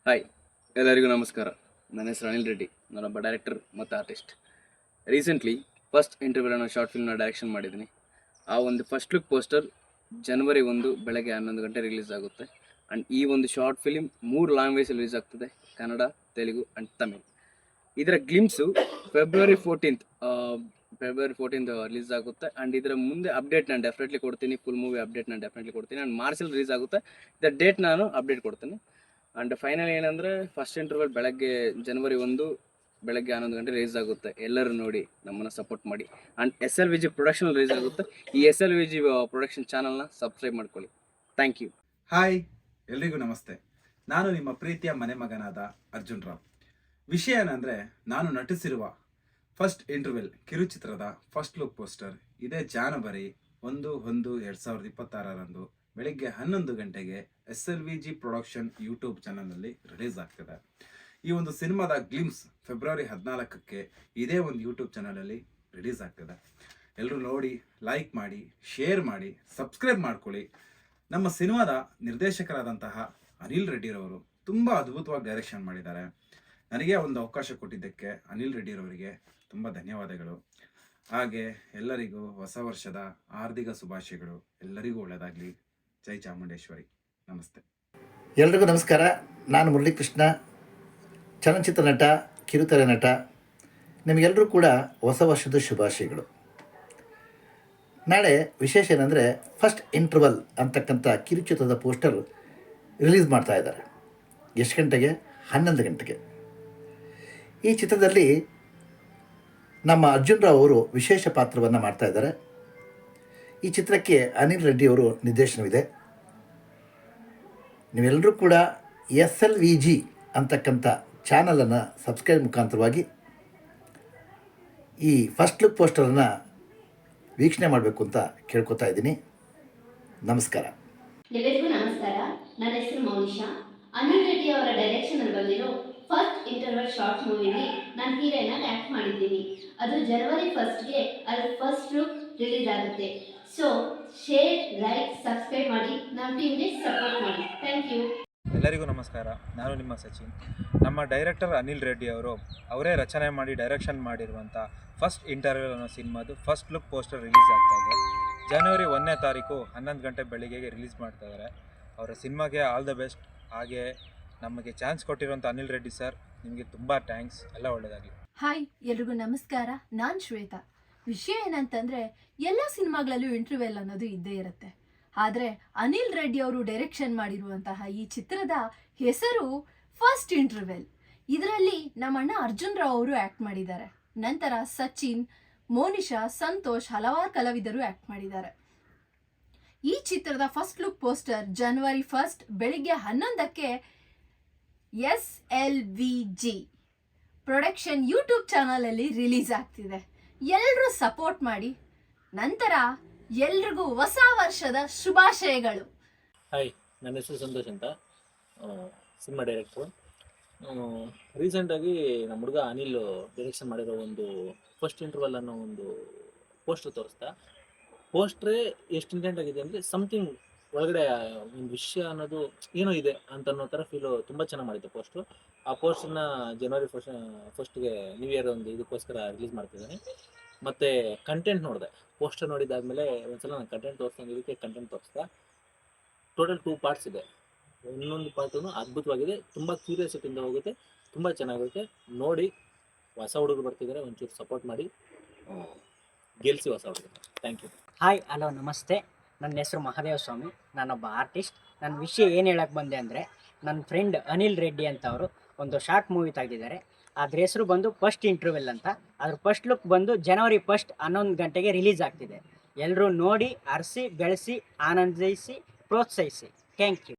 Hi, ಎಲ್ಲರಿಗೂ ನಮಸ್ಕಾರ. ನನ್ನ ಹೆಸರು ಅನಿಲ್ ರೆಡ್ಡಿ. ನಾನೊಬ್ಬ ಡೈರೆಕ್ಟರ್ ಮತ್ತು ಆರ್ಟಿಸ್ಟ್. ರೀಸೆಂಟ್ಲಿ ಫಸ್ಟ್ ಇಂಟರ್ವ್ಯೂ ಅನ್ನೋ ಶಾರ್ಟ್ ಫಿಲ್ಮ್ನ ಡೈರೆಕ್ಷನ್ ಮಾಡಿದ್ದೀನಿ. ಆ ಒಂದು ಫಸ್ಟ್ ಲುಕ್ ಪೋಸ್ಟರ್ ಜನವರಿ 1 ಬೆಳಗ್ಗೆ 11 ಗಂಟೆ ರಿಲೀಸ್ ಆಗುತ್ತೆ. ಆ್ಯಂಡ್ ಈ ಒಂದು ಶಾರ್ಟ್ ಫಿಲಿಮ್ 3 ಲ್ಯಾಂಗ್ವೇಜ್ ರಿಲೀಸ್ ಆಗ್ತದೆ: ಕನ್ನಡ, ತೆಲುಗು ಆ್ಯಂಡ್ ತಮಿಳ್. ಇದರ ಗ್ಲಿಮ್ಸು ಫೆಬ್ರವರಿ 14th ರಿಲೀಸ್ ಆಗುತ್ತೆ. ಆ್ಯಂಡ್ ಇದರ ಮುಂದೆ ಅಪ್ಡೇಟ್ ನಾನು ಡೆಫಿನೆಟ್ಲಿ ಕೊಡ್ತೀನಿ. ಫುಲ್ ಮೂವಿ ಅಪ್ಡೇಟ್ ನಾನು ಡೆಫಿನೆಟ್ಲಿ ಕೊಡ್ತೀನಿ. ಆ್ಯಂಡ್ ಮಾರ್ಚಲ್ಲಿ ರಿಲೀಸ್ ಆಗುತ್ತೆ. ಇದರ ಡೇಟ್ ನಾನು ಅಪ್ಡೇಟ್ ಕೊಡ್ತೀನಿ. ಆ್ಯಂಡ್ ಫೈನಲ್ ಏನಂದರೆ, ಫಸ್ಟ್ ಇಂಟರ್ವಲ್ ಜನವರಿ 1 ಬೆಳಗ್ಗೆ 11 ಗಂಟೆ ರಿಲೀಸ್ ಆಗುತ್ತೆ. ಎಲ್ಲರೂ ನೋಡಿ, ನಮ್ಮನ್ನು ಸಪೋರ್ಟ್ ಮಾಡಿ. ಆ್ಯಂಡ್ SLVG ಪ್ರೊಡಕ್ಷನ್ ರಿಲೀಸ್ ಆಗುತ್ತೆ. ಈ SLVG ಪ್ರೊಡಕ್ಷನ್ ಚಾನಲ್ನ ಸಬ್ಸ್ಕ್ರೈಬ್ ಮಾಡ್ಕೊಳ್ಳಿ. Thank you. ಹಾಯ್, ಎಲ್ರಿಗೂ ನಮಸ್ತೆ. ನಾನು ನಿಮ್ಮ ಪ್ರೀತಿಯ ಮನೆ ಮಗನಾದ ಅರ್ಜುನ್ ರಾವ್. ವಿಷಯ ಏನಂದರೆ, ನಾನು ನಟಿಸಿರುವ ಫಸ್ಟ್ ಇಂಟರ್ವೆಲ್ ಕಿರುಚಿತ್ರದ ಫಸ್ಟ್ ಲುಕ್ ಪೋಸ್ಟರ್ ಇದೇ ಜನವರಿ 1/1/2026 ಬೆಳಿಗ್ಗೆ 11 ಗಂಟೆಗೆ SLVG ಪ್ರೊಡಕ್ಷನ್ ಯೂಟ್ಯೂಬ್ ಚಾನಲ್ನಲ್ಲಿ ರಿಲೀಸ್ ಆಗ್ತದೆ. ಈ ಒಂದು ಸಿನಿಮಾದ ಗ್ಲಿಮ್ಸ್ ಫೆಬ್ರವರಿ 14ಕ್ಕೆ ಇದೇ ಒಂದು ಯೂಟ್ಯೂಬ್ ಚಾನಲಲ್ಲಿ ರಿಲೀಸ್ ಆಗ್ತದೆ. ಎಲ್ಲರೂ ನೋಡಿ, ಲೈಕ್ ಮಾಡಿ, ಶೇರ್ ಮಾಡಿ, ಸಬ್ಸ್ಕ್ರೈಬ್ ಮಾಡ್ಕೊಳ್ಳಿ. ನಮ್ಮ ಸಿನಿಮಾದ ನಿರ್ದೇಶಕರಾದಂತಹ ಅನಿಲ್ ರೆಡ್ಡಿರವರು ತುಂಬ ಅದ್ಭುತವಾಗಿ ಡೈರೆಕ್ಷನ್ ಮಾಡಿದ್ದಾರೆ. ನನಗೆ ಒಂದು ಅವಕಾಶ ಕೊಟ್ಟಿದ್ದಕ್ಕೆ ಅನಿಲ್ ರೆಡ್ಡಿರವರಿಗೆ ತುಂಬ ಧನ್ಯವಾದಗಳು. ಹಾಗೆ ಎಲ್ಲರಿಗೂ ಹೊಸ ವರ್ಷದ ಹಾರ್ದಿಕ ಶುಭಾಶಯಗಳು. ಎಲ್ಲರಿಗೂ ಒಳ್ಳೆಯದಾಗಲಿ. ಜೈ ಚಾಮುಂಡೇಶ್ವರಿ. ನಮಸ್ತೆ. ಎಲ್ರಿಗೂ ನಮಸ್ಕಾರ. ನಾನು ಮುರಳೀಕೃಷ್ಣ, ಚಲನಚಿತ್ರ ನಟ, ಕಿರುತೆರೆ ನಟ. ನಿಮಗೆಲ್ಲರೂ ಕೂಡ ಹೊಸ ವರ್ಷದ ಶುಭಾಶಯಗಳು. ನಾಳೆ ವಿಶೇಷ ಏನಂದರೆ, ಫಸ್ಟ್ ಇಂಟರ್ವಲ್ ಅಂತಕ್ಕಂಥ ಕಿರುಚಿತ್ರದ ಪೋಸ್ಟರ್ ರಿಲೀಸ್ ಮಾಡ್ತಾ ಇದ್ದಾರೆ. ಎಷ್ಟು ಗಂಟೆಗೆ? 11 ಗಂಟೆಗೆ. ಈ ಚಿತ್ರದಲ್ಲಿ ನಮ್ಮ ಅರ್ಜುನ್ ರಾವ್ ಅವರು ವಿಶೇಷ ಪಾತ್ರವನ್ನು ಮಾಡ್ತಾ ಇದ್ದಾರೆ. ಈ ಚಿತ್ರಕ್ಕೆ ಅನಿಲ್ ರೆಡ್ಡಿ ಅವರು ನಿರ್ದೇಶನವಿದೆ. ನೀವೆಲ್ಲರೂ ಕೂಡ SLVG ಅಂತಕ್ಕಂಥ ಚಾನಲನ್ನು ಸಬ್ಸ್ಕ್ರೈಬ್ ಮುಖಾಂತರವಾಗಿ ಈ ಫಸ್ಟ್ ಲುಕ್ ಪೋಸ್ಟರನ್ನು ವೀಕ್ಷಣೆ ಮಾಡಬೇಕು ಅಂತ ಕೇಳ್ಕೊತಾ ಇದ್ದೀನಿ. ನಮಸ್ಕಾರ. ಎಲ್ಲರಿಗೂ ನಮಸ್ಕಾರ. ನನ್ನ ಹೆಸರು ಮೌನಿಷಾ. ಅನಿಲ್ ರೆಡ್ಡಿ ಅವರ ಡೈರೆಕ್ಷನಲ್ಲಿ ಬಂದಿರೋ ಫಸ್ಟ್ ಇಂಟರ್ವಲ್ ಶಾರ್ಟ್ ಮೂವಿಲಿ ನಾನು ಹೀರೋಯಿನ್ ಆಗಿ ಆ್ಯಕ್ಟ್ ಮಾಡಿದ್ದೀನಿ. ಅದು ಜನವರಿ 1ಗೆ ಅದು ಫಸ್ಟ್ ಲುಕ್ ರಿಲೀಸ್ ಆಗುತ್ತೆ. ಸೊ ಶೇರ್, ಲೈಕ್, ಸಬ್ಸ್ಕ್ರೈಬ್ ಮಾಡಿ, ನಮ್ಮ ಟೀಮ್ಗೆ ಸಪೋರ್ಟ್ ಮಾಡಿ. Thank you. ಎಲ್ಲರಿಗೂ ನಮಸ್ಕಾರ. ನಾನು ನಿಮ್ಮ ಸಚಿನ್. ನಮ್ಮ ಡೈರೆಕ್ಟರ್ ಅನಿಲ್ ರೆಡ್ಡಿ ಅವರೇ ರಚನೆ ಮಾಡಿ ಡೈರೆಕ್ಷನ್ ಮಾಡಿರುವಂಥ ಫಸ್ಟ್ ಇಂಟರ್ವ್ಯೂ ಅನ್ನೋ ಸಿನಿಮಾದು ಫಸ್ಟ್ ಲುಕ್ ಪೋಸ್ಟರ್ ರಿಲೀಸ್ ಆಗ್ತಾ ಇದೆ. ಜನವರಿ 1ನೇ ತಾರೀಕು 11 ಗಂಟೆ ಬೆಳಿಗ್ಗೆಗೆ ರಿಲೀಸ್ ಮಾಡ್ತಾ ಇದ್ದಾರೆ. ಅವರ ಸಿನಿಮಾಗೆ ಆಲ್ ದ ಬೆಸ್ಟ್. ಹಾಗೆ ನಮಗೆ ಚಾನ್ಸ್ ಕೊಟ್ಟಿರುವಂಥ ಅನಿಲ್ ರೆಡ್ಡಿ ಸರ್, ನಿಮಗೆ ತುಂಬ ಥ್ಯಾಂಕ್ಸ್. ಎಲ್ಲ ಒಳ್ಳೆಯದಾಗಲಿ. ಹಾಯ್, ಎಲ್ರಿಗೂ ನಮಸ್ಕಾರ. ನಾನು ಶ್ವೇತಾ. ವಿಷಯ ಏನಂತಂದರೆ, ಎಲ್ಲ ಸಿನಿಮಾಗಳಲ್ಲೂ ಇಂಟರ್ವೆಲ್ ಅನ್ನೋದು ಇದ್ದೇ ಇರುತ್ತೆ. ಆದರೆ ಅನಿಲ್ ರೆಡ್ಡಿ ಅವರು ಡೈರೆಕ್ಷನ್ ಮಾಡಿರುವಂತಹ ಈ ಚಿತ್ರದ ಹೆಸರು ಫಸ್ಟ್ ಇಂಟರ್ವೆಲ್. ಇದರಲ್ಲಿ ನಮ್ಮಣ್ಣ ಅರ್ಜುನ್ ರಾವ್ ಅವರು ಆ್ಯಕ್ಟ್ ಮಾಡಿದ್ದಾರೆ. ನಂತರ ಸಚಿನ್, ಮೋನಿಷಾ, ಸಂತೋಷ್, ಹಲವಾರು ಕಲಾವಿದರು ಆ್ಯಕ್ಟ್ ಮಾಡಿದ್ದಾರೆ. ಈ ಚಿತ್ರದ ಫಸ್ಟ್ ಲುಕ್ ಪೋಸ್ಟರ್ ಜನವರಿ 1 ಬೆಳಿಗ್ಗೆ 11ಕ್ಕೆ SLVG ಪ್ರೊಡಕ್ಷನ್ ಯೂಟ್ಯೂಬ್ ಚಾನಲಲ್ಲಿ ರಿಲೀಸ್ ಆಗ್ತಿದೆ. ಎಲ್ಲರೂ ಸಪೋರ್ಟ್ ಮಾಡಿ. ನಂತರ ಎಲ್ರಿಗೂ ಹೊಸ ವರ್ಷದ ಶುಭಾಶಯಗಳು. ಹಾಯ್, ನನ್ನ ಹೆಸರು ಸಂತೋಷ್ ಅಂತ, ಸಿನಿಮಾ ಡೈರೆಕ್ಟ್ರು. ರೀಸೆಂಟಾಗಿ ನಮ್ಮ ಹುಡುಗ ಅನಿಲ್ ಡೈರೆಕ್ಷನ್ ಮಾಡಿರೋ ಒಂದು ಫಸ್ಟ್ ಇಂಟರ್ವಲ್ ಅನ್ನೋ ಒಂದು ಪೋಸ್ಟರ್ ತೋರಿಸ್ತಾ. ಪೋಸ್ಟ್ರೇ ಎಷ್ಟು ಇಂಟೆಂಟ್ ಆಗಿದೆ ಅಂದರೆ, ಸಮಥಿಂಗ್ ಒಳಗಡೆ ಒಂದು ವಿಷಯ ಅನ್ನೋದು ಏನೋ ಇದೆ ಅಂತ ಅನ್ನೋ ಥರ ಫೀಲು ತುಂಬ ಚೆನ್ನಾಗಿ ಮಾಡಿತ್ತು ಪೋಸ್ಟು. ಆ ಪೋಸ್ಟನ್ನ ಜನವರಿ 1ಗೆ ನ್ಯೂ ಇಯರ್ ಒಂದು ಇದಕ್ಕೋಸ್ಕರ ರಿಲೀಸ್ ಮಾಡ್ತಿದ್ದಾನೆ. ಮತ್ತು ಕಂಟೆಂಟ್ ನೋಡಿದೆ. ಪೋಸ್ಟರ್ ನೋಡಿದ್ದಾದಮೇಲೆ ಒಂದ್ಸಲ ನಾನು ಕಂಟೆಂಟ್ ತೋರಿಸ್ದಂಗೆ ಇದಕ್ಕೆ ಕಂಟೆಂಟ್ ತೋರಿಸ್ದೆ. ಟೋಟಲ್ 2 ಪಾರ್ಟ್ಸ್ ಇದೆ. ಒಂದೊಂದು ಪಾರ್ಟೂ ಅದ್ಭುತವಾಗಿದೆ. ತುಂಬ ಕ್ಯೂರಿಯಾಸಿಟಿಯಿಂದ ಹೋಗುತ್ತೆ. ತುಂಬ ಚೆನ್ನಾಗಿರುತ್ತೆ. ನೋಡಿ, ಹೊಸ ಹುಡುಗರು ಬರ್ತಿದ್ದಾರೆ, ಒಂಚೂರು ಸಪೋರ್ಟ್ ಮಾಡಿ, ಗೆಲ್ಲಿಸಿ ಹೊಸ ಹುಡುಗರು. Thank you. ಹಾಯ್, ಹಲೋ, ನಮಸ್ತೆ. ನನ್ನ ಹೆಸರು ಮಹಾದೇವ ಸ್ವಾಮಿ. ನಾನೊಬ್ಬ ಆರ್ಟಿಸ್ಟ್. ನನ್ನ ವಿಷಯ ಏನು ಹೇಳಕ್ಕೆ ಬಂದೆ ಅಂದರೆ, ನನ್ನ ಫ್ರೆಂಡ್ ಅನಿಲ್ ರೆಡ್ಡಿ ಅಂತ ಅವರು ಒಂದು ಶಾರ್ಟ್ ಮೂವಿ ತೆಗೆದಿದ್ದಾರೆ. ಅದ್ರ ಹೆಸರು ಬಂದು ಫಸ್ಟ್ ಇಂಟರ್ವೆಲ್ ಅಂತ. ಅದ್ರ ಫಸ್ಟ್ ಲುಕ್ ಬಂದು ಜನವರಿ 1 11 ಗಂಟೆಗೆ ರಿಲೀಸ್ ಆಗ್ತಿದೆ. ಎಲ್ಲರೂ ನೋಡಿ, ಅರಸಿ, ಬೆಳೆಸಿ, ಆನಂದಿಸಿ, ಪ್ರೋತ್ಸಾಹಿಸಿ. Thank you.